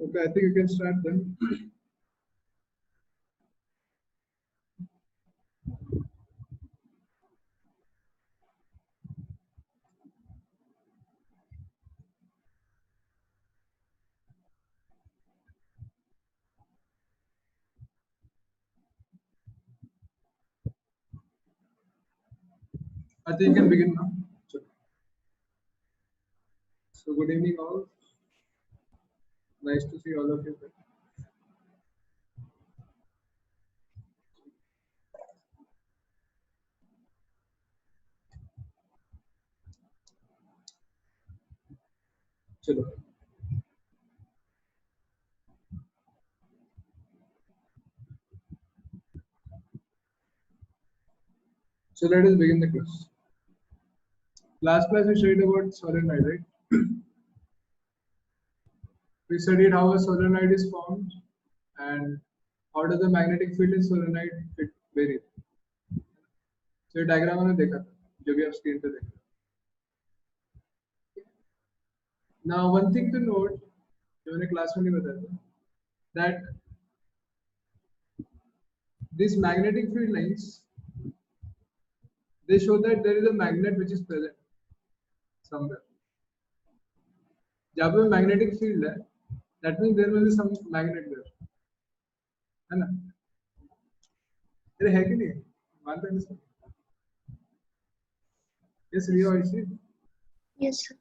Okay, I think you can start then. I think you can begin now. So good evening all. Nice to see all of you. Chalo. So let us begin the class. Last class we studied about solenoid, right? We studied how a solenoid is formed and how does the magnetic field in solenoid fit vary. So ये diagram हमने देखा था, जो भी आप screen पे देख रहे हैं. Now one thing to note, जो मैंने class में नहीं बताया था, that these magnetic field lines, they show that there is a magnet which is present somewhere. जहाँ पे magnetic field है, that means there will be some magnet there, है ना? अरे है कि नहीं? मानते हैं इसको? Yes, Rio, I see. Yes, sir.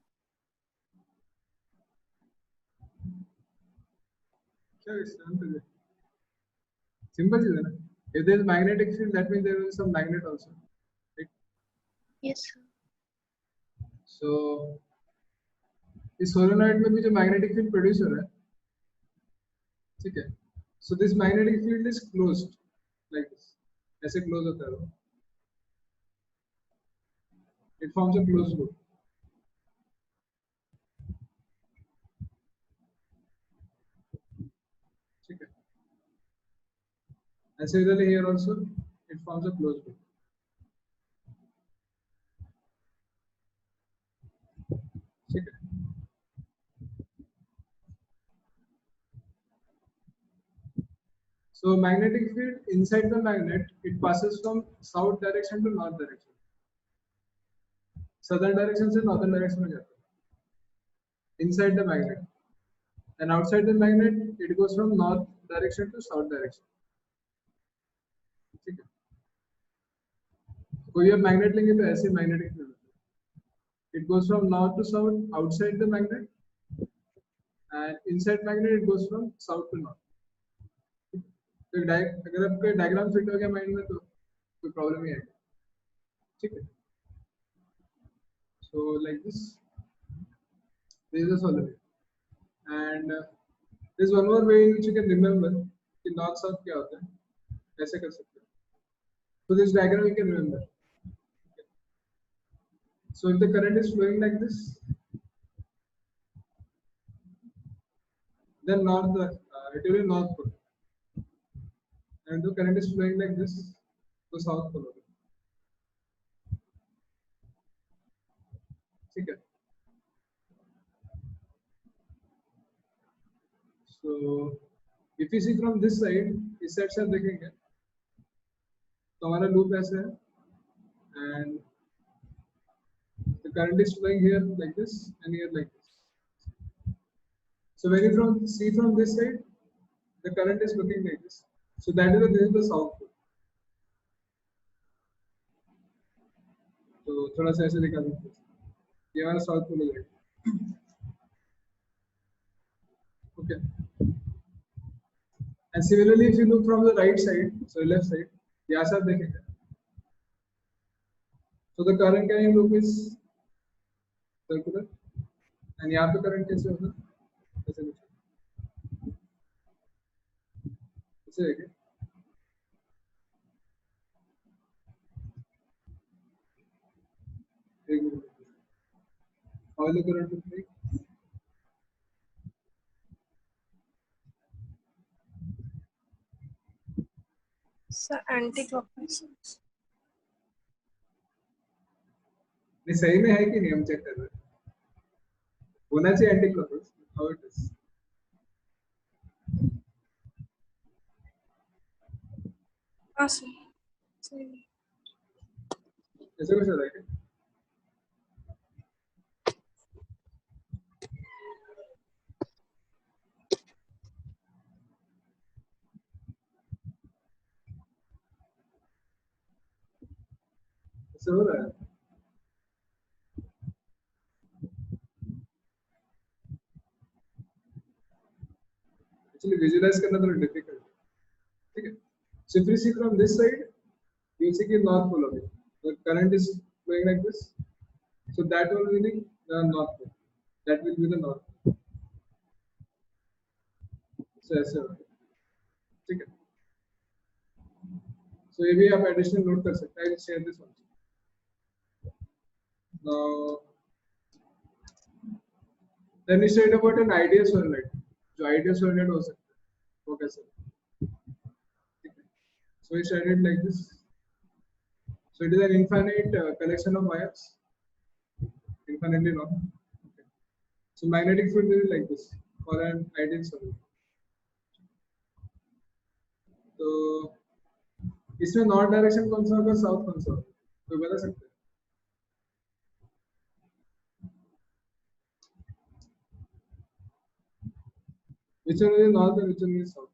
क्या है? Simple चीज़ है ना? If there is magnetic field, that means there will be some magnet also, right? Yes, sir. So इस solenoid में भी जो magnetic field produce हो रहा है, ठीक है? So this magnetic field is closed like this. ऐसे close होता है वो. It forms a closed loop. ठीक है? And similarly here also, it forms a closed loop. ठीक है? So magnetic field inside the magnet, it passes from south direction to north direction. Southern direction से northern direction में जाता है. Inside the magnet. And outside the magnet, it goes from north direction to south direction. ठीक है? कोई अब magnet लेंगे तो ऐसे magnetic field. It goes from north to south outside the magnet, and inside magnet it goes from south to north. तो अगर आपका डायग्राम फिट हो गया माइंड में तो कोई प्रॉब्लम नहीं आएगी. ठीक है? So like this, this is a solenoid, and there's one more way in which you can remember कि north south क्या होता है, कैसे कर सकते हैं. So this diagram you can remember. Okay. So if the current is flowing like this, then north it will be north pole, and the current is flowing like this, तो south pole होगा. ठीक है? So if you see from this side, इस side से आप देखेंगे तो हमारा लूप ऐसा है, and the current is flowing here like this and here like this. So when you see from this side, the current is looking like this. So that is this is the south pole. तो थोड़ा सा ऐसे दिखा देते हैं. ये हमारा south pole है. Okay. And similarly, if you look from the right side, so left side, यहाँ से आप देखेंगे. So the current carrying loop is circular, and यहाँ पे current कैसे होगा? ऐसे कुछ. ऐसे है क्या? एक minute. How will the current look like? Sir, anti-clockwise. नहीं सही में है कि नहीं हम चेक कर रहे हैं. होना चाहिए anti clockwise. How it is? हाँ सर सही ऐसे कुछ होता है क्या? ऐसे हो रहा है एक्चुअली विजुअलाइज करना थोड़ा डिफिकल्ट है ठीक है so if you see from this side you see the north pole of it the current is flowing like this so that will be the north pole that will be the north pole. So ऐसे होगा ठीक है so ये भी आप additional note कर सकते हैं I will share this also now then we studied about an ideal solenoid जो ideal solenoid हो सकता है वो कैसे ठीक है so we studied like this so it is an infinite collection of wires infinitely long okay. So magnetic field is like this for an ideal solenoid तो इसमें नॉर्थ डायरेक्शन कौन सा होगा साउथ कौन सा होगा तो बता सकते हैं which one is north and which one is south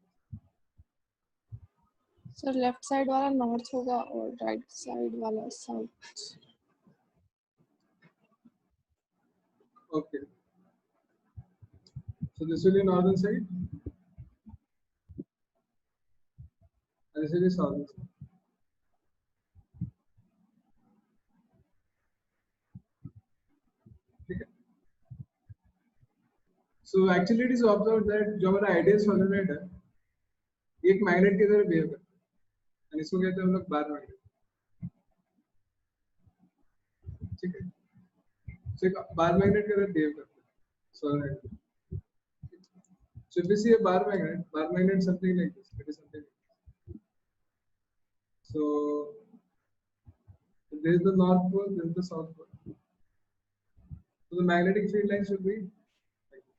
sir left side वाला नॉर्थ होगा और राइट साइड वाला south okay so this will be northern side and this will be southern side ठीक है so actually it is observed that जो हमारा ideal solenoid है ये एक मैग्नेट की तरह बिहेव करता है and इसको कहते हैं हम लोग बार मैग्नेट ठीक है so एक बार मैग्नेट की तरह बिहेव करता है solenoid so if you see a bar magnet something like this it is something like this. So this is the north pole this is the south pole so the magnetic field line should be like this.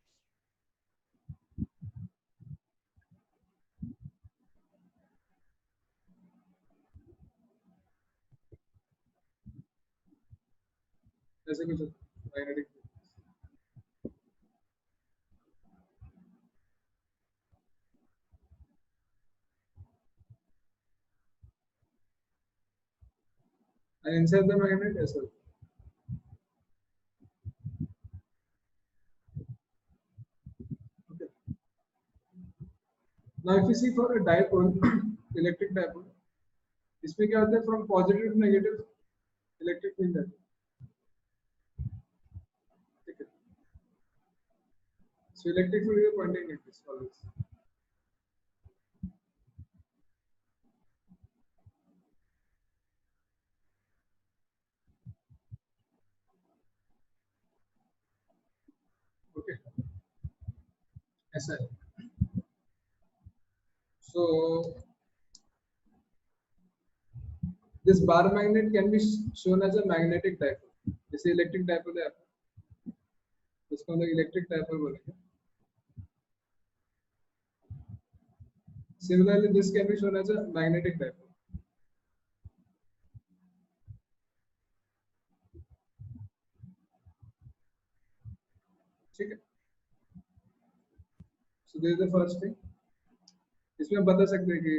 ऐसे कुछ magnetic field and inside the magnet as well okay now if you see for a dipole electric dipole इसमें क्या होता है from positive to negative electric field है ठीक है so electric field is pointing like this always okay ऐसा है so this bar magnet can be shown as a magnetic dipole जैसे electric dipole है आपका इसको हम लोग electric dipole बोलेंगे similarly this can be shown as a magnetic dipole ठीक है so this is the first thing इसमें बता सकते हैं कि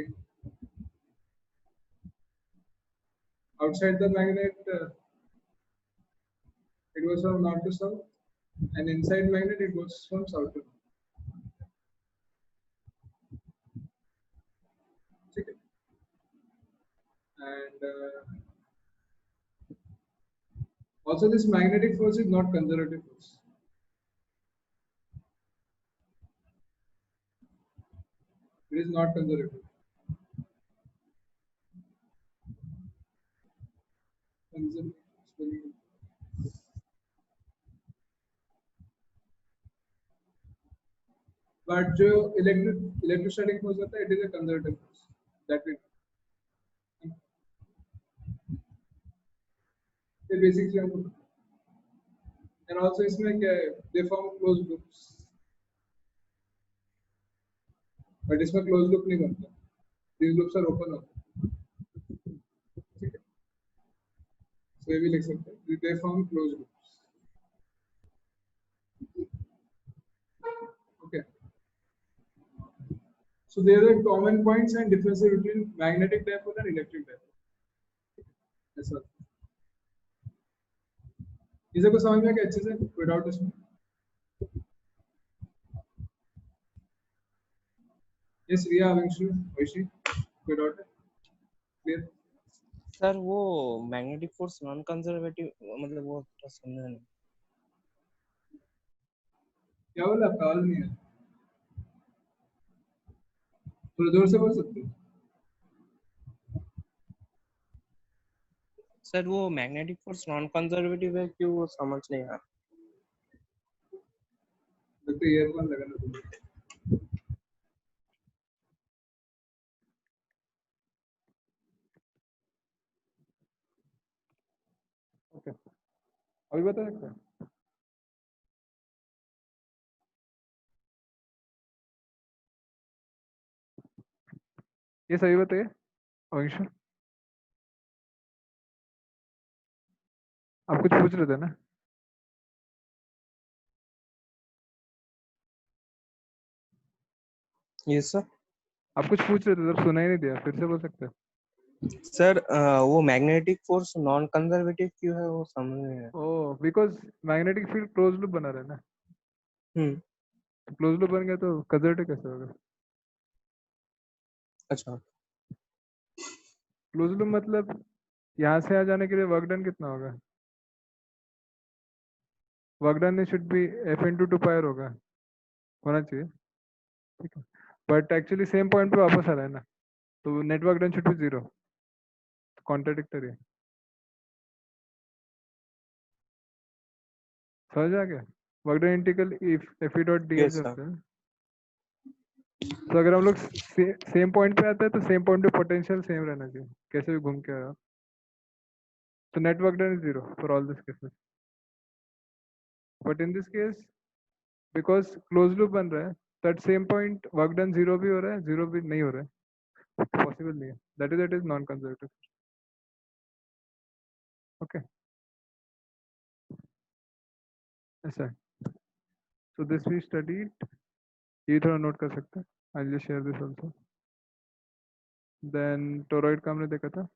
outside the magnet it goes from north to south and inside magnet it goes from south to north ठीक है and also this magnetic force is not conservative force it is not conservative conservative but जो electrostatic force होता है it is a conservative force that we ये basic चीज हमको and also इसमें क्या है they form closed loops but इसमें closed loop नहीं बनता these loops are open होते So ये भी लिख सकते हैं, they form closed loops. Okay. So there are common points and differences between magnetic dipole and electric dipole. ऐसा इसे को समझ में क्या अच्छे से कोई डाउट इसमें? Yes, Riya, Avinshu, Aishi, कोई डाउट है? Clear? सर वो मैग्नेटिक फोर्स नॉन कंजर्वेटिव मतलब वो थोड़ा समझा नहीं। क्या बोला? आपका आवाज नहीं है, थोड़ा जोर से बोल सकते हो? सर वो मैग्नेटिक फोर्स नॉन कंजर्वेटिव है क्यों, वो समझ नहीं आया। लगता है ईयरफोन लगाना तुम्हें। ओके, अभी बता सकते हैं? ये सही बताइए अविंशु, आप कुछ पूछ रहे थे ना? ये सर आप कुछ पूछ रहे थे, तब सुना ही नहीं दिया, फिर से बोल सकते हैं? सर वो मैग्नेटिक फोर्स नॉन कंजर्वेटिव क्यों है वो समझ नहीं आया। Oh, because magnetic field close loop बना रहा है ना, क्लोज लूप बन गया तो कंजर्वेटिव कैसे होगा? अच्छा क्लोज लूप मतलब यहाँ से आ जाने के लिए वर्क डन कितना होगा? Work done should be F into two pi r होना चाहिए, ठीक है, बट एक्चुअली सेम पॉइंट पे वापस आ रहा है ना, तो network done should B zero, contradictory है। समझ आ गया? Work done integral if F E dot D L yes sir चलते हैं, तो अगर हम लोग सेम पॉइंट पे आते हैं तो सेम पॉइंट पे पोटेंशियल सेम रहना चाहिए, कैसे भी घूम के आया, तो network done is zero for all this cases, but in this case because close loop बन रहा है, that same point work done zero भी हो रहा है, जीरो भी नहीं हो रहा है, पॉसिबल नहीं है, that is non conservative. Okay, ऐसा है। सो दिस वी स्टडीड, ये थोड़ा नोट कर सकते हैं, I just share this also. Then toroid का हमने देखा था,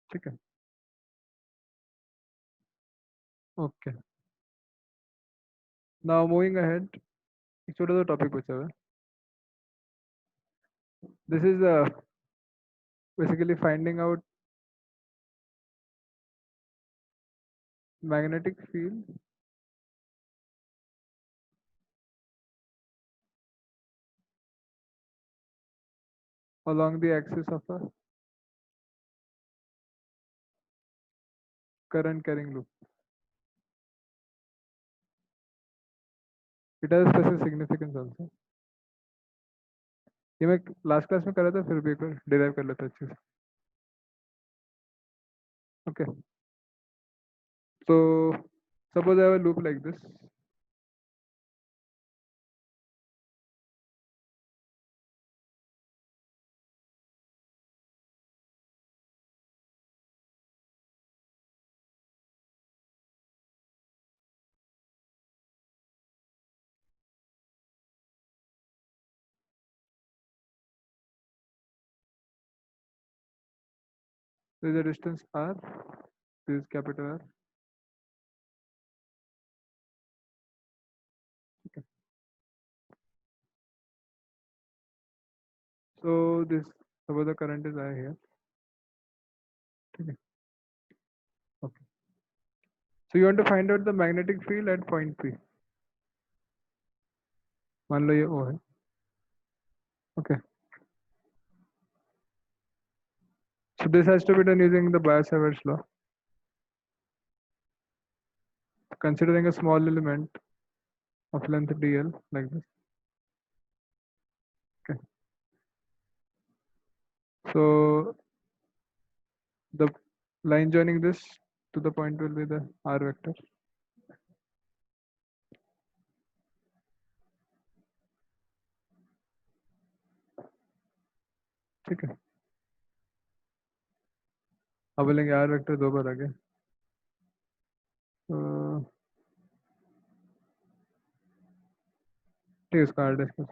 ठीक है, ओके। नाउ मूविंग अहेड, एक छोटा सा टॉपिक बचा हुआ है, this is basically finding out magnetic field along the axis of a current carrying loop. It has special significance also. ये मैं लास्ट क्लास में कर रहा था, फिर भी एक बार डिराइव कर लेता अच्छे से। Okay, so suppose I have a loop like this. There is a distance r, this is capital R. Okay. So this, suppose the current is I here. Okay. Okay. So you want to find out the magnetic field at point P. मान लो ये O है. Okay. So this has to be done using the Biot-Savart's law. Considering a small element of length dl like this. Okay. So the line joining this to the point will be the r vector. ठीक है. अब बोलेंगे are vector 2 बार आ गया, तो ठीक है, इसका are dash कर,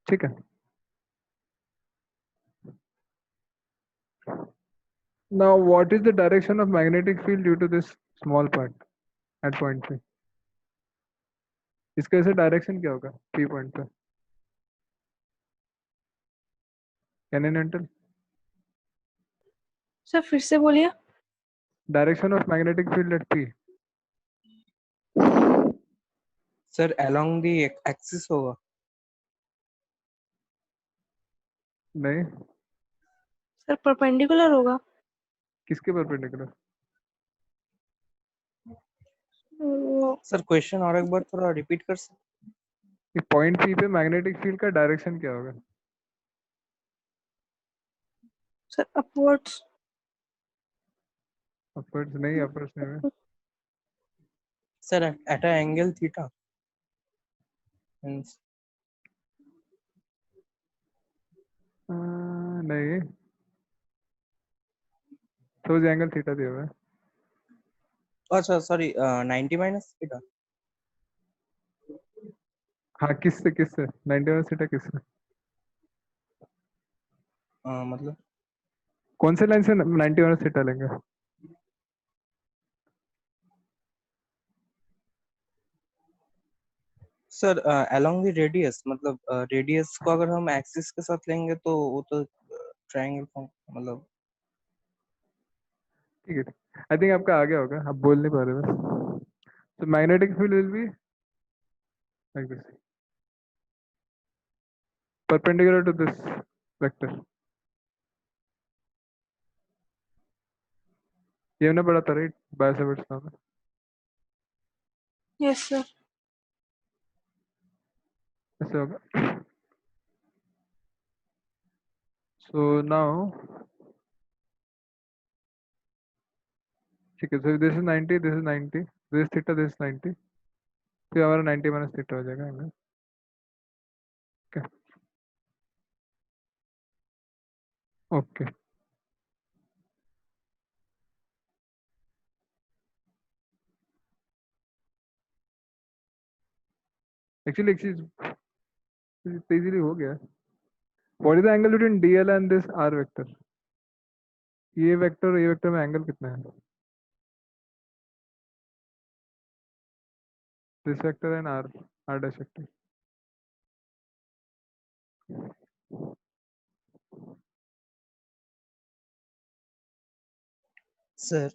ठीक है। Now what is the direction of magnetic field due to this small part at point P? इसका ऐसे डायरेक्शन क्या होगा P पॉइंट पे? कैन सर फिर से बोलिए। Direction of magnetic field at P? Sir along the axis होगा। नहीं, सर परपेंडिकुलर होगा। किसके परपेंडिकुलर? वो सर क्वेश्चन और एक बार थोड़ा रिपीट कर सकते? पॉइंट P पे मैग्नेटिक फील्ड का डायरेक्शन क्या होगा? Sir upwards. अपवर्ड्स नहीं, अपवर्ड्स नहीं। Sir at a angle theta. नहीं, तो एंगल थीटा दिया हुआ है। अच्छा सॉरी 90 माइनस थीटा। हाँ, किससे 90 थीटा किससे? मतलब कौन से लाइन से 90 थीटा लेंगे? सर अलोंग द रेडियस, मतलब रेडियस को अगर हम एक्सिस के साथ लेंगे तो वो तो ट्रायंगल फॉर्म, मतलब ठीक है, आई थिंक आपका आ गया होगा, आप बोल नहीं पा रहे बस। तो magnetic field will be like this, perpendicular to this vector. ये हमने पढ़ा था राइट, बाय-सेवर्ट्स लॉ में। Yes sir. ऐसे होगा। So now, ठीक है, so this is 90, this is 90, this is theta, this is 90, तो ये हमारा 90 माइनस थीटा हो जाएगा एंगल। ओके, एक्चुअली एक चीज इजीली हो गया। What is the angle between DL and this R vector? ये वेक्टर और ये वेक्टर में एंगल कितना है? This vector and R dash vector. Sir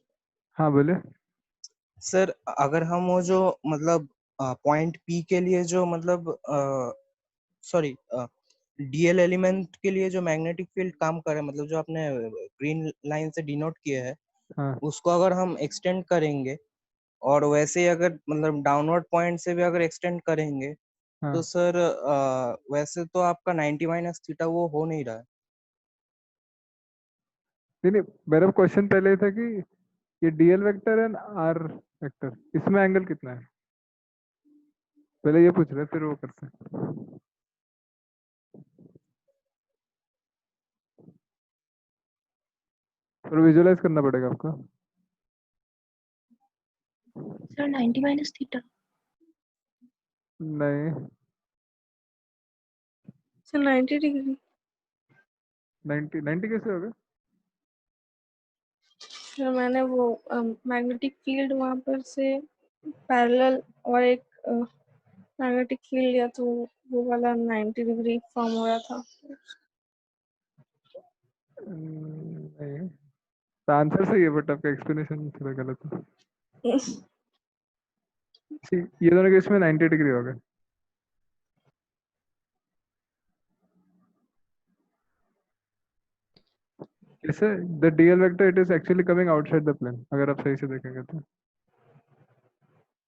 हाँ बोले। सर अगर हम वो जो मतलब पॉइंट पी के लिए जो मतलब सॉरी डीएल एलिमेंट के लिए जो मैग्नेटिक फील्ड काम करे, मतलब जो आपने ग्रीन लाइन से डिनोट किया है, हाँ, उसको अगर हम एक्सटेंड करेंगे और वैसे ही अगर मतलब डाउनवर्ड पॉइंट से भी अगर एक्सटेंड करेंगे हाँ, तो सर वैसे तो आपका 90 माइनस थीटा वो हो नहीं रहा है। नहीं नहीं, मेरा क्वेश्चन पहले ही था कि ये DL vector and R vector, इसमें एंगल कितना है, पहले ये पूछ रहे फिर वो करते हैं। और विजुअलाइज करना पड़ेगा आपको। Sir 90 minus theta. नहीं, सर 90 डिग्री। 90 कैसे होगा? सर मैंने वो मैग्नेटिक फील्ड वहां पर से पैरेलल और एक मैग्नेटिक फील्ड लिया तो वो वाला 90 डिग्री फॉर्म हो रहा था। नहीं, तो आंसर सही है बट आपका एक्सप्लेनेशन थोड़ा गलत है। ये दोनों केस में 90 डिग्री होगा। कैसे? The DL vector it is actually coming outside the plane, अगर आप सही से देखेंगे तो।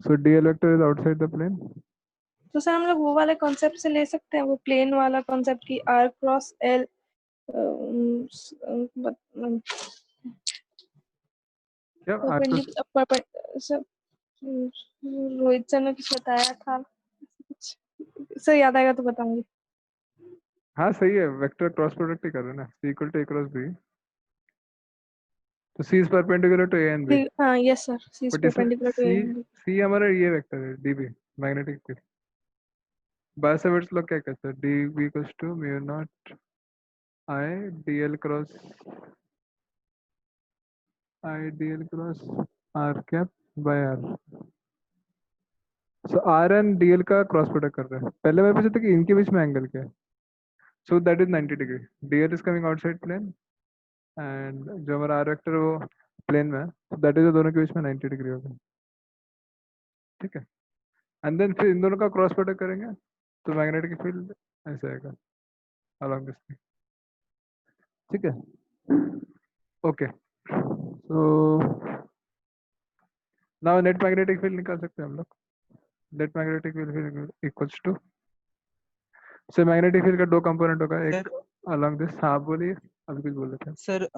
So DL vector is outside the plane. तो सर हम लोग वो वाले कॉन्सेप्ट से ले सकते हैं, वो प्लेन वाला कॉन्सेप्ट की आर क्रॉस एल। क्या रोहित सर ने कुछ बताया था, सर याद आएगा तो बताऊंगी। हाँ सही है, वेक्टर क्रॉस प्रोडक्ट ही कर रहे हैं ना, c equal to a cross b, तो c is perpendicular to a and b, हाँ yes sir, C is but इसमें perpendicular to c and c हमारा ये वेक्टर है db, मैग्नेटिक फील्ड। बायसेवर्ट्स लोग क्या कहते हैं, db equals to mu not i dl cross r cap by r। So r and dl का क्रॉस प्रोडक्ट कर रहे हैं। पहले मैं पूछा था कि इनके बीच में एंगल क्या है, so that is 90 degree, dl is coming outside plane and जो हमारा r वेक्टर वो प्लेन में है, so दैट इज दोनों के बीच में 90 डिग्री होगा, ठीक है। एंड देन फिर इन दोनों का क्रॉस प्रोडक्ट करेंगे तो मैग्नेटिक फील्ड ऐसे आएगा अलोंग दिस, ठीक है। Okay, so now net magnetic field निकाल सकते हैं हम लोग। Net magnetic field equals to, से मैग्नेटिक फील्ड का दो कंपोनेंट होगा, एक सर अलोंग दिस, हाँ बोलिए, अभी कुछ बोल रहे थे। Sir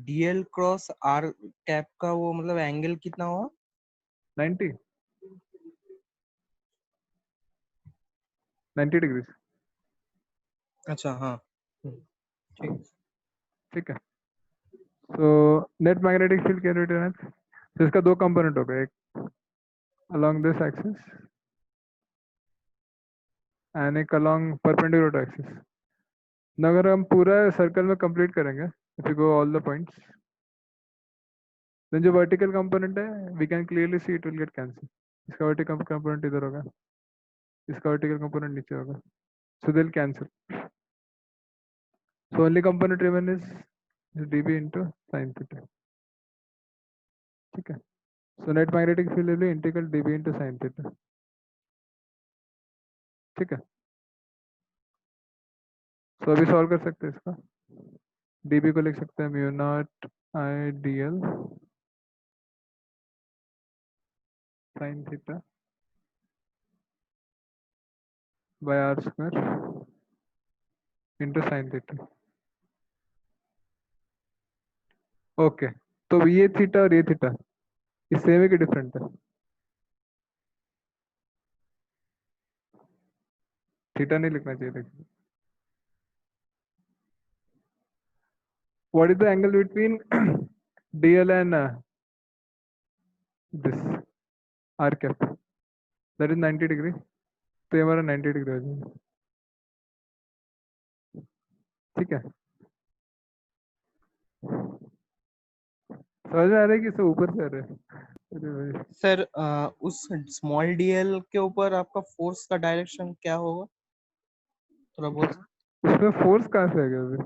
DL cross R cap का वो मतलब एंगल कितना हुआ? 90 डिग्री, अच्छा हाँ ठीक। ठीक है। सो नेट मैग्नेटिक फील्ड क्या रिटर्न है, तो इसका दो कंपोनेंट होगा, एक अलोंग दिस एक्सिस एंड एक अलोंग परपेंडिकुलर टू एक्सिस। अगर हम पूरा सर्कल में कंप्लीट करेंगे, if you go all the points, then जो वर्टिकल कंपोनेंट है we can clearly see it will get cancel. इसका वर्टिकल कंपोनेंट इधर होगा, इसका वर्टिकल कंपोनेंट नीचे होगा, so they will cancel, so only component remain is dB into sin theta, ठीक है। So net magnetic field will be integral dB into sin theta, ठीक है। सो अभी सॉल्व कर सकते हैं इसका, dB को लिख सकते हैं mu not i dl sin theta by r square into sin theta. Okay, तो ये थीटा और ये थीटा ये सेम है कि डिफरेंट है? थीटा नहीं लिखना चाहिए, देखिए what is the angle between dl and this r cap, that is 90 degree, तो ये हमारा 90 डिग्री हो जाएगा, ठीक है। समझ में आ रहा है कि सब ऊपर से आ रहा है? अरे भाई, सर उस स्मॉल डीएल के ऊपर आपका फोर्स का डायरेक्शन क्या होगा, थोड़ा बोल सकते? उसमें फोर्स कहाँ से आ गया अभी?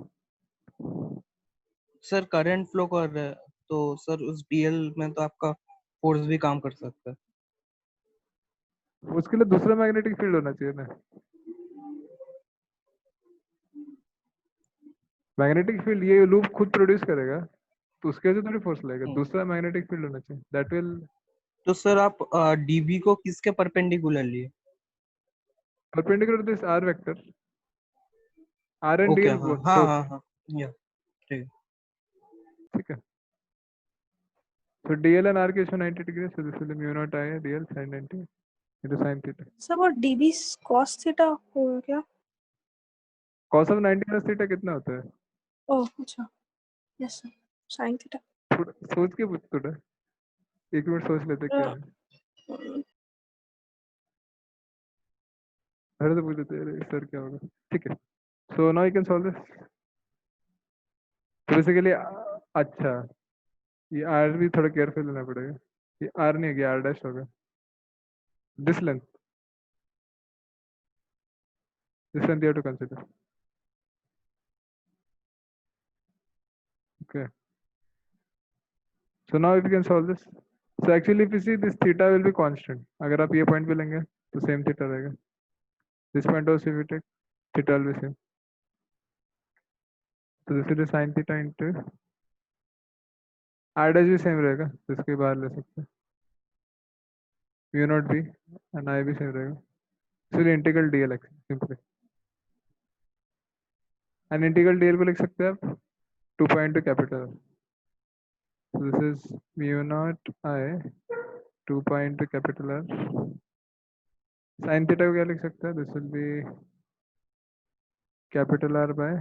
सर करंट फ्लो कर रहा है तो सर उस डीएल में तो आपका फोर्स भी काम कर सकता है। उसके लिए दूसरा मैग्नेटिक फील्ड होना चाहिए ना, मैग्नेटिक फील्ड ये लूप खुद प्रोड्यूस करेगा, तो उसके वजह से थोड़ी फोर्स लगेगा, दूसरा मैग्नेटिक फील्ड होना चाहिए दैट विल। तो सर आप डीबी को किसके परपेंडिकुलर लिए? Perpendicular this r vector, r and okay dl हाँ हाँ बोथ, हाँ हाँ या ठीक है। ठीक है। So dl and r के इसमें 90 degree, so this will be mu naught I dl sin 90 into sin theta, sir वो डीबी कॉस थीटा होगा क्या? cos of 90 minus theta कितना होता है? ओह अच्छा, यस सर, साइन थीटा। थोड़ा सोच के पूछ, थोड़ा एक मिनट सोच लेते क्या है, अरे तो पूछ लेते अरे सर क्या होगा, ठीक है। So now you can solve this, तो बेसिकली अच्छा ये r भी थोड़ा केयरफुल लेना पड़ेगा, ये r नहीं है, r डैश होगा, this length you have to consider, okay। So now if you can solve this, so actually if you see this theta will be constant, अगर आप ये पॉइंट पे लेंगे तो सेम थीटा रहेगा, this point also if you take theta will be same, so this will be sin theta into r dash भी same रहेगा, तो इसके बाहर ले सकते हैं mu naught b and I भी सेम रहेगा, इसलिए integral dl simply, and integral dl को लिख सकते हैं आप 2 pi into capital, so this is mu naught I 2 pi into capital R, sin theta को क्या लिख सकते हैं, this will be capital R by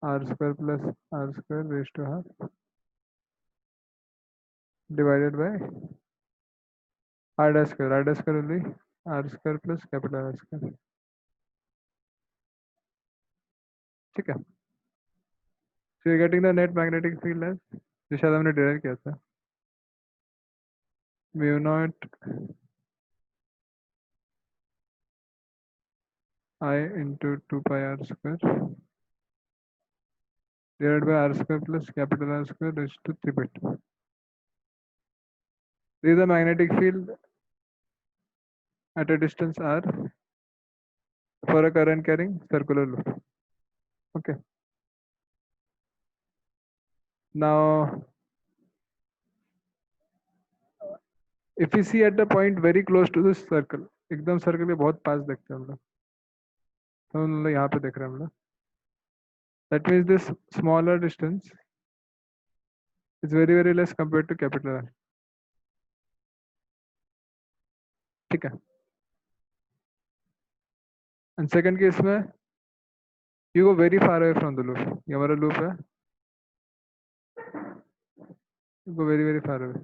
R square plus R square raised to half divided by R dash square will be R square plus capital R square. ठीक है, so you're getting the net magnetic field as जो शायद हमने derive किया था mu naught I into 2 pi R square divided by R square plus capital R square raised to 3 bit. This is the magnetic field at a distance R for a current carrying circular loop. Okay. Now, if we see at a point very close to this circle, एकदम circle के बहुत पास देखते हैं हम लोग, तो हम लोग यहाँ पे देख रहे हैं हम लोग. That means this smaller distance is very less compared to capital R. ठीक है. And second case में you go very far away from the loop. ये हमारा loop है. You go very far away.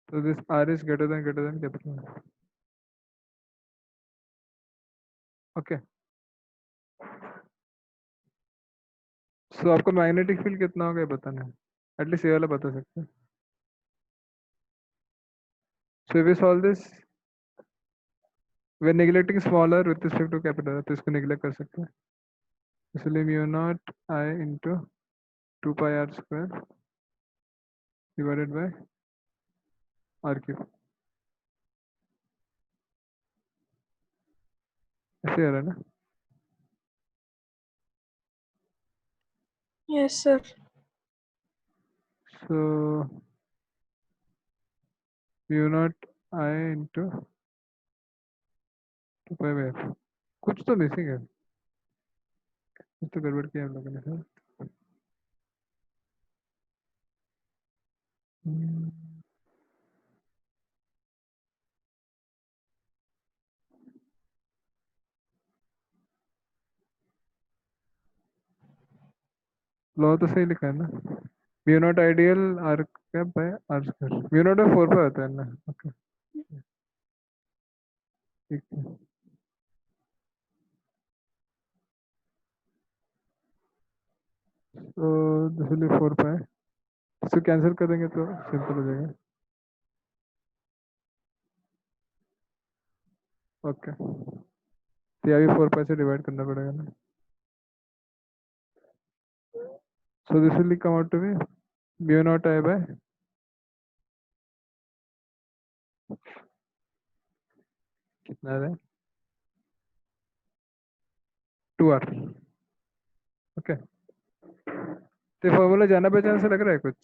So this R is greater than capital R. Okay. So आपको magnetic field कितना होगा ये बताना है. एटलीस्ट ये वाला बता सकते हैं. So if we solve this, we are neglecting smaller with respect to capital, तो इसको neglect कर सकते हैं. इसलिए mu naught I into 2 pi R square divided by R cube. ऐसे आ रहा है ना? Yes, sir. So mu naught I into 2 pi by R. कुछ तो मिसिंग है, कुछ तो गड़बड़ किया हम लोगों ने. लॉ तो सही लिखा है ना. Mu naught ideal R cap by R square. Mu naught में 4 पे होता है ना. ओके, ठीक है. तो दिस विल बी 4 पे, इसको कैंसिल कर देंगे तो सिंपल हो जाएगा. ओके, तो ये भी 4 पे से डिवाइड करना पड़ेगा ना. So this will come out to be mu naught I by कितना है 2r. ओके, तो फॉर्मूला जाना पहचान से लग रहा है कुछ,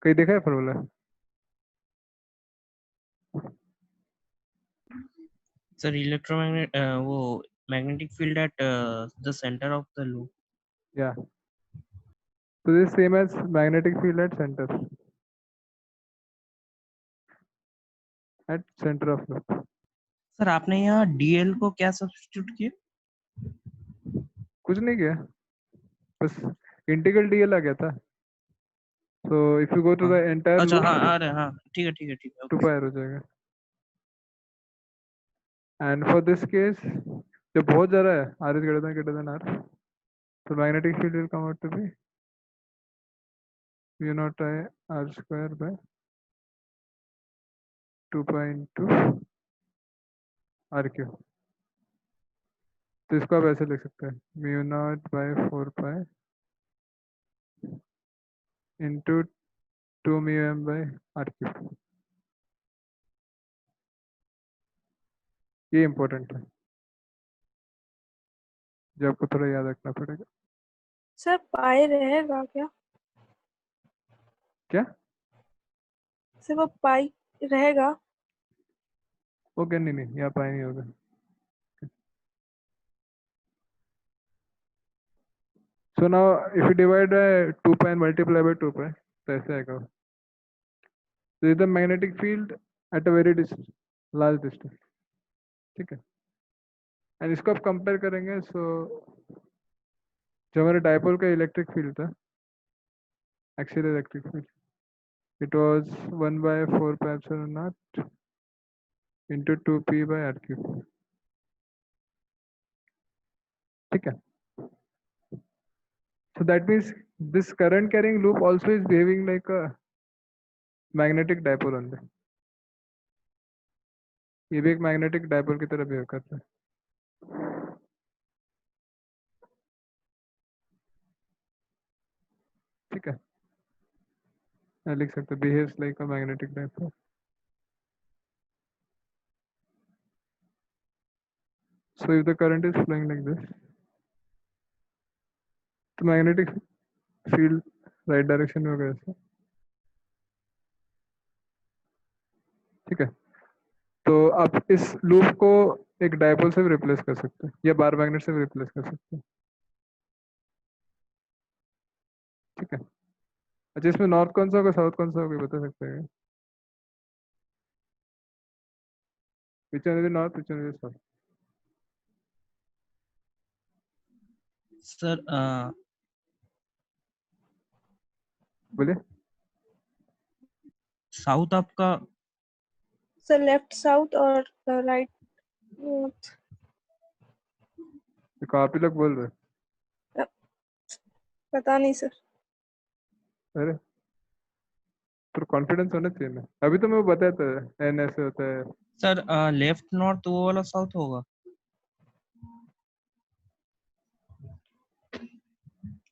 कहीं देखा है फॉर्मूला? सर इलेक्ट्रोमैग्नेट वो magnetic field at the centre of the loop. या so this same as magnetic field at center of loop. Sir आपने यहाँ डीएल को क्या सब्स्टिट्यूट किया? कुछ नहीं किया, बस इंटीग्रल डीएल आ गया था. so if you go to the entire अच्छा loop, हाँ अरे हाँ ठीक है 2 pi r हो जाएगा. and for this case जब बहुत ज्यादा है r is greater than r, so magnetic field will come out to be mu naught I r square by 2 pi into r cube. तो इसको आप ऐसे लिख सकते हैं mu naught by 4 pi into 2 mu m by r cube. ये important है, जो आपको थोड़ा याद रखना पड़ेगा. सर पाई रहेगा क्या? क्या? सर वो पाई रहेगा? ओके, नहीं यहाँ पाई नहीं होगा. So now if you divide 2 pi and multiply by 2 pi, तो ऐसे आएगा. This is the magnetic field at a very large distance. ठीक है, एंड इसको आप कंपेयर करेंगे, सो जो हमारे डायपोल का इलेक्ट्रिक फील्ड था, axial electric field, it was 1/4πε0 into 2p/r³. ठीक है, so that means this current carrying loop also is behaving like a magnetic dipole only. ये भी एक मैग्नेटिक डायपोल की तरह बिहेव करता है. ठीक है, मैं लिख सकता हूँ behaves like a magnetic dipole. So if the current is flowing like this, the magnetic field right direction में होगा ऐसा. ठीक है, तो आप इस लूप को एक डायपोल से भी रिप्लेस कर सकते हैं या बार मैग्नेट से भी रिप्लेस कर सकते हैं. ठीक है, अच्छा इसमें नॉर्थ कौन सा होगा, साउथ कौन सा होगा, बता सकते हैं? which one is the north, which one is the south? Sir बोले. साउथ आपका सर लेफ्ट साउथ और राइट नॉर्थ. देखो आप ही लोग बोल रहे पता नहीं सर. हैं. अरे तो कॉन्फिडेंस होना चाहिए ना, अभी तो मैं वो बताया था एन ऐसे होता है. सर लेफ्ट नॉर्थ वो वाला साउथ होगा,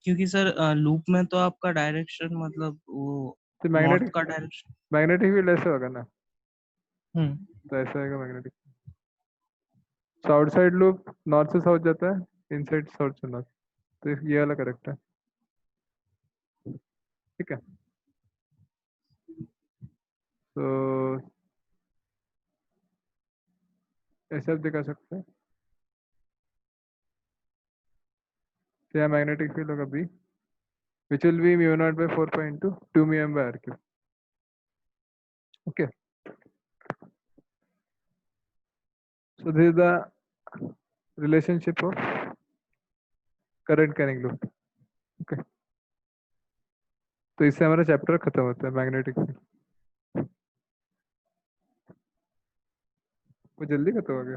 क्योंकि सर लूप में तो आपका डायरेक्शन मतलब वो तो नॉर्थ मैग्नेटिक का डायरेक्शन. मैग्नेटिक फील्ड ऐसे होगा ना, हम्म. तो ऐसा आएगा मैग्नेटिक. तो आउटसाइड लूप नॉर्थ से साउथ जाता है, इनसाइड साउथ से नॉर्थ, तो ये वाला करेक्ट है. ठीक है, तो ऐसे आप दिखा सकते हैं. तो यहाँ मैग्नेटिक फील्ड होगा B, which will be mu0/4 into 2m/r³. Okay, so this is the relationship of current carrying loop. Okay, तो इससे हमारा चैप्टर खत्म होता है मैग्नेटिक फील्ड. वो जल्दी खत्म हो गया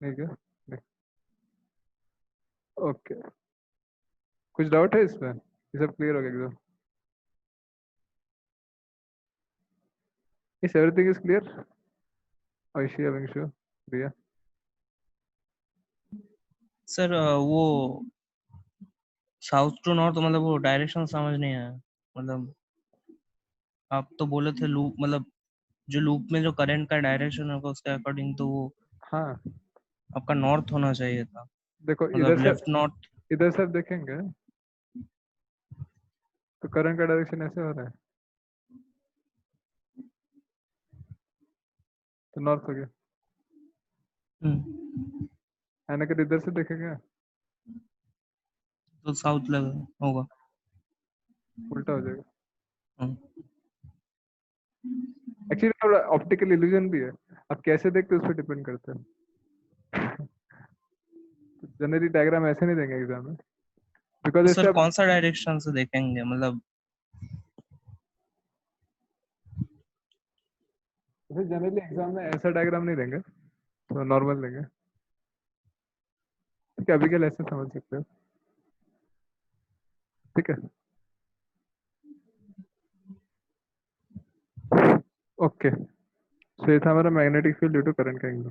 नहीं क्या? नहीं. ओके, कुछ डाउट है इसमें? ये सब क्लियर हो गया एकदम? Is everything is clear? Ayushi, Avinshu, Priya. Sir वो साउथ टू नॉर्थ मतलब वो डायरेक्शन समझ नहीं आया. मतलब आप तो बोले थे लूप मतलब जो लूप में जो करंट का डायरेक्शन होगा उसके अकॉर्डिंग तो वो हाँ आपका नॉर्थ होना चाहिए था, देखो, मतलब लेफ्ट नॉर्थ. इधर से आप देखेंगे तो करंट का डायरेक्शन ऐसे हो रहा है, तो नॉर्थ हो गया. एंड अगर इधर से देखेंगे तो साउथ लगा होगा. उल्टा हो जाएगा. हम्म. एक्चुअली थोड़ा ऑप्टिकल इल्यूजन भी है, आप कैसे देखते हैं उस पर डिपेंड करता है. जनरली डायग्राम ऐसे नहीं देंगे एग्जाम में, बिकॉज तो इससे सर आप कौन सा डायरेक्शन से देखेंगे मतलब? जनरली एग्जाम में ऐसा डायग्राम नहीं देंगे, तो नॉर्मल देंगे. ठीक है, अभी के लिए ऐसे समझ सकते हो. ठीक है, ओके. सो ये था हमारा magnetic field due to current का angle.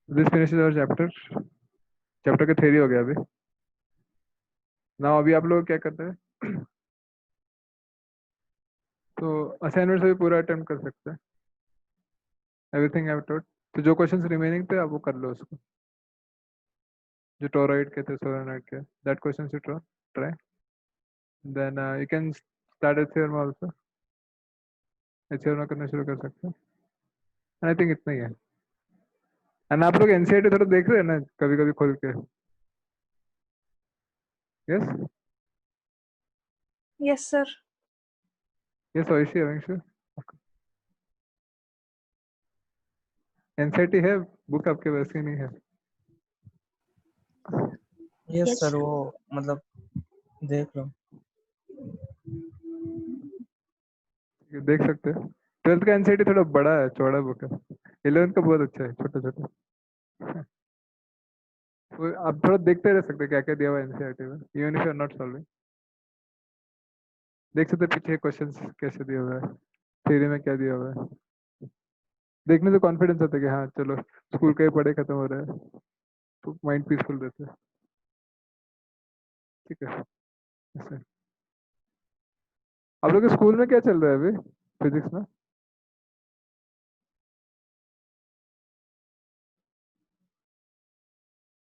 This finishes our chapter. Chapter का थ्योरी हो गया अभी. ना अभी आप लोग क्या करते हैं, तो असाइनमेंट से भी पूरा अटेम्प्ट कर सकते हैं, एवरीथिंग आई हैव टॉट. तो जो क्वेश्चंस रिमेनिंग थे आप वो कर लो उसको, जो टोरॉइड के थे, सोलेनॉइड के, that question you try. Then you can start a theorem also. Theorem करना शुरू कर सकते हैं. आई थिंक इतना ही है. एंड आप लोग एनसीईआरटी थोड़ा देख रहे हैं ना कभी कभी खोल के? Yes. Yes sir. Yes Oishi Avinshu NCERT है बुक आपके वैसे नहीं है यस Yes. सर, वो मतलब देख लो। देख सकते हैं 12th का एनसीईआरटी थोड़ा बड़ा है चौड़ा बुक है 11th का बहुत अच्छा है छोटा छोटा वो आप थोड़ा देखते रह सकते हैं क्या क्या दिया हुआ है एनसीईआरटी में even if you are not solving देख सकते हैं पीछे क्वेश्चंस कैसे दिया हुआ है थ्योरी में क्या दिया हुआ है देखने से कॉन्फिडेंस आता है कि हाँ चलो स्कूल का ही पढ़े खत्म हो रहा है तो माइंड पीसफुल रहता है ठीक है ऐसे आप लोग के स्कूल में क्या चल रहा है अभी फिजिक्स में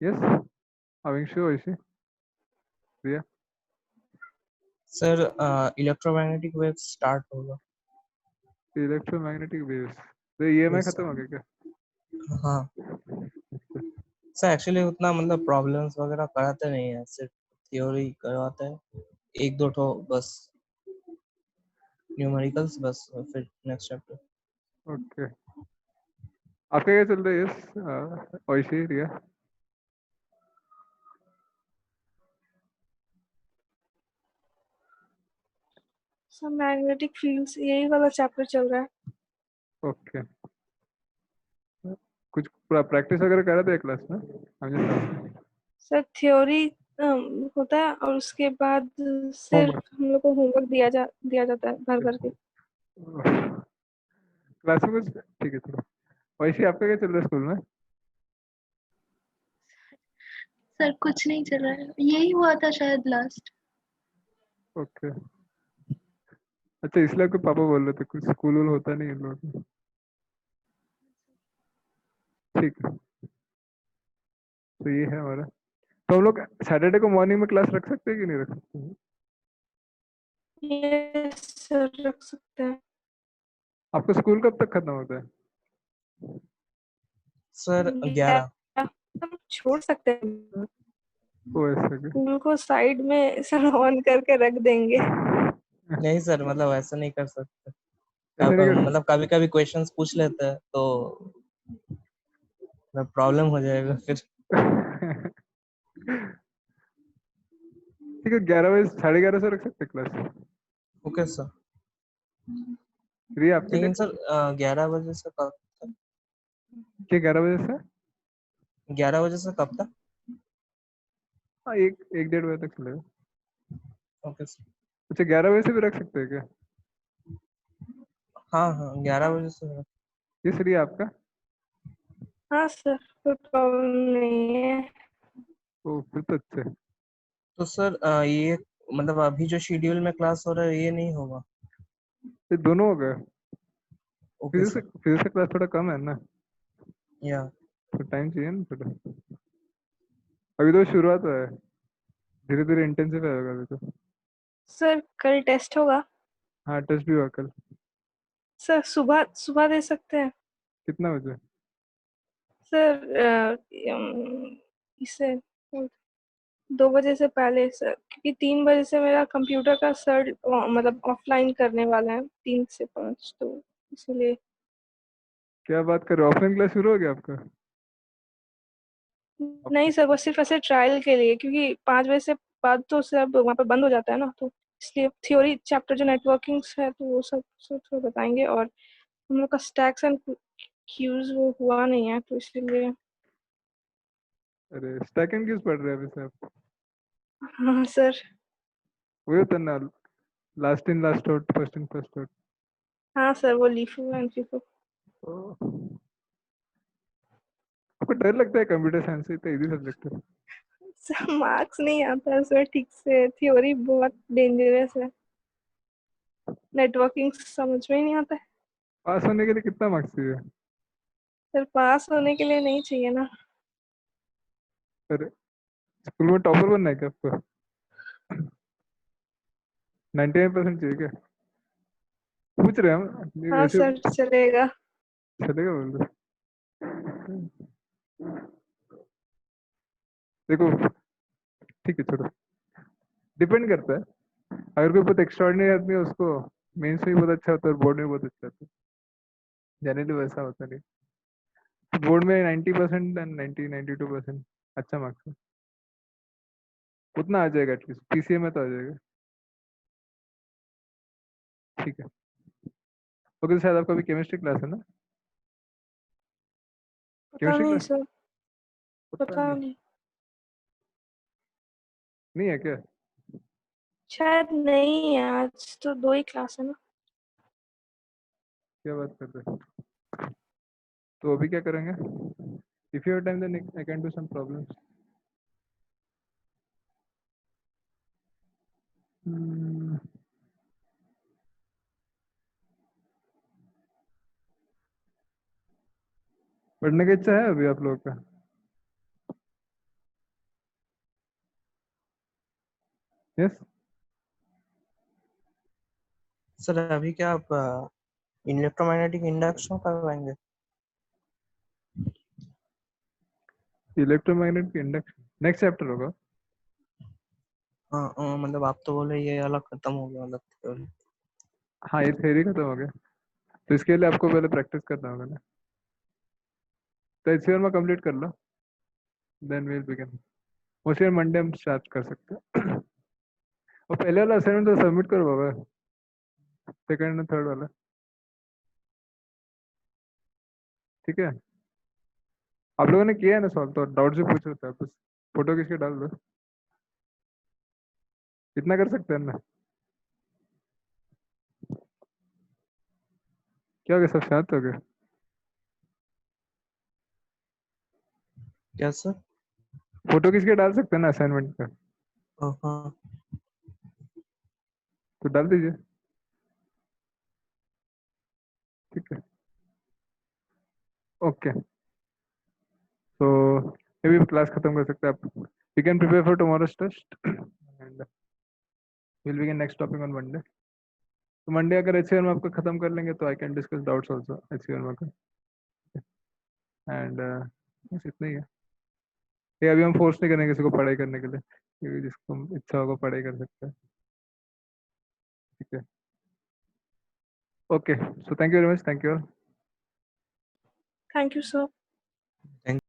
यस अविंशु ओइशी प्रिया सर इलेक्ट्रोमैग्नेटिक वेव स्टार्ट होगा। इलेक्ट्रोमैग्नेटिक वेव्स तो ईएमआई यस खत्म हो सर। गया हाँ सर, एक्चुअली उतना मतलब प्रॉब्लम्स वगैरह कराते नहीं है, सिर्फ थ्योरी करवाते हैं, एक दो ठो बस न्यूमेरिकल्स बस, और फिर नेक्स्ट चैप्टर। ओके आपका क्या चल रहा है यस ओइशी रिया सब मैग्नेटिक फील्ड्स यही वाला चैप्टर चल रहा है। ओके कुछ पूरा प्रैक्टिस वगैरह करा था क्लास में हम जैसा सर थ्योरी होता है और उसके बाद सिर्फ होमवर्क हम लोग को होमवर्क दिया जाता है भर भर के। क्लास में कुछ ठीक है चलो वैसे आपका क्या चल रहा है स्कूल में सर कुछ नहीं चल रहा है, यही हुआ था शायद लास्ट। ओके अच्छा इसलिए आपके पापा बोल रहे थे कुछ स्कूल वूल होता नहीं इन लोगों को ठीक है तो ये है हमारा तो हम लोग सैटरडे को मॉर्निंग में क्लास रख सकते हैं कि नहीं रख सकते हैं ये सर रख सकते हैं। आपका स्कूल कब तक खत्म होता है सर या 11। हम छोड़ सकते हैं, ओ ऐसा क्या स्कूल को साइड में सर ऑन करके रख देंगे। नहीं सर, मतलब ऐसा नहीं कर सकते। ऐसा नहीं कर मतलब कभी कभी क्वेश्चंस पूछ लेते हैं तो प्रॉब्लम हो जाएगा फिर। ठीक है 11 बजे 11:30 से रख सकते हैं क्लास ओके सर। फ्री आपके लिए लेकिन सर 11 बजे से कब तक? क्या 11 बजे से 11 बजे से कब तक? हाँ एक 1-1:30 बजे तक चलेगा ओके सर। अच्छा 11 बजे से भी रख सकते हैं क्या हाँ हाँ, 11 बजे से। ये फ्री है आपका हाँ सर कोई प्रॉब्लम नहीं है। ओ फिर तो अच्छा है तो सर ये मतलब अभी जो शेड्यूल में क्लास हो रहा है ये नहीं होगा? ये दोनों हो गए ओके सर। फिजिक्स का क्लास थोड़ा कम है ना या तो टाइम चाहिए ना थोड़ा अभी तो शुरुआत है धीरे धीरे इंटेंसिव होगा अभी तो सर कल टेस्ट होगा। हाँ टेस्ट भी हुआ कल सर सुबह सुबह दे सकते हैं। कितना बजे सर इसे 2 बजे से पहले सर, क्योंकि 3 बजे से मेरा कंप्यूटर का सर मतलब ऑफलाइन करने वाला है 3 से 5, तो इसलिए। क्या बात कर रहे हो ऑफलाइन क्लास शुरू हो गया आपका नहीं सर, वो सिर्फ ऐसे ट्रायल के लिए, क्योंकि 5 बजे से बाद तो सब वहाँ पे बंद हो जाता है ना, तो इसलिए थ्योरी चैप्टर जो नेटवर्किंग है तो वो सब थोड़ा बताएंगे, और हम लोग का स्टैक्स एंड क्यूज वो हुआ नहीं है तो इसलिए। अरे स्टैक एंड क्यूज पढ़ रहे हैं अभी से आप हाँ सर। वही होता है ना last in last out first in first out हाँ सर, वो लीफो एंड फीफो। आपको डर लगता है कंप्यूटर साइंस से इतना इजी सब्जेक्ट है सर मार्क्स नहीं आता है सर ठीक से, थ्योरी बहुत डेंजरस है, नेटवर्किंग समझ में ही नहीं आता है। पास होने के लिए कितना मार्क्स चाहिए सर पास होने के लिए नहीं चाहिए ना। अरे स्कूल में टॉपर बनना है क्या आपको 99% चाहिए क्या पूछ रहे हैं हम नहीं, हाँ वैसे सर चलेगा। चलेगा बोल रहे देखो ठीक है छोड़ो डिपेंड करता है अगर कोई बहुत एक्स्ट्राऑर्डिनरी आदमी है उसको मेंस में बहुत अच्छा होता है और बोर्ड में बहुत अच्छा होता है, जनरली वैसा होता नहीं। तो बोर्ड में 90% एंड 92% अच्छा मार्क्स है, उतना आ जाएगा एटलीस्ट, पीसीए में तो आ जाएगा। ठीक है, ओके। तो शायद आपका भी केमिस्ट्री क्लास है ना? पता केमिस्ट्री नहीं क्लास सर, पता पता नहीं, नहीं, नहीं है क्या? शायद नहीं है, आज तो 2 ही क्लास है ना। क्या बात कर रहे हैं? तो अभी क्या करेंगे? If you time then I can do some problems. पढ़ने की इच्छा है अभी आप लोगों का? यस। सर अभी क्या आप इलेक्ट्रोमैग्नेटिक इंडक्शन करवाएंगे? इलेक्ट्रोमैग्नेटिक इंडक्शन नेक्स्ट चैप्टर होगा। हाँ मतलब आप तो बोले ये अलग खत्म हो गया मतलब theory। हाँ, ये थ्योरी खत्म हो गया, तो इसके लिए आपको पहले प्रैक्टिस करना होगा ना। तो एचसीआर में कंप्लीट कर लो, then will begin. Mostly Monday हम स्टार्ट कर सकते हैं। और पहले वाला असाइनमेंट तो सबमिट करो बाबा, सेकंड और थर्ड वाला। ठीक है, आप लोगों ने किया है ना सॉल्व, तो डाउट से पूछ रहे थे, बस फोटो खींच के डाल दो, इतना कर सकते हैं ना। क्या हो गया, सब शांत हो गए? क्या सर? फोटो खींच के डाल सकते हैं ना असाइनमेंट का, हाँ तो डाल दीजिए। ठीक है, ओके। तो अभी क्लास खत्म कर सकते हैं आप। You can prepare for tomorrow's test and will begin next topic on Monday. तो मंडे अगर एचसीआर में आपको खत्म कर लेंगे तो I can discuss doubts also HCR में का। एंड बस इतना ही है। ये अभी हम फोर्स नहीं करेंगे किसी को पढ़ाई करने के लिए, क्योंकि जिसको इच्छा होगा पढ़ाई कर सकता है। ठीक है, okay. So thank you very much, thank you. Thank you sir. Thank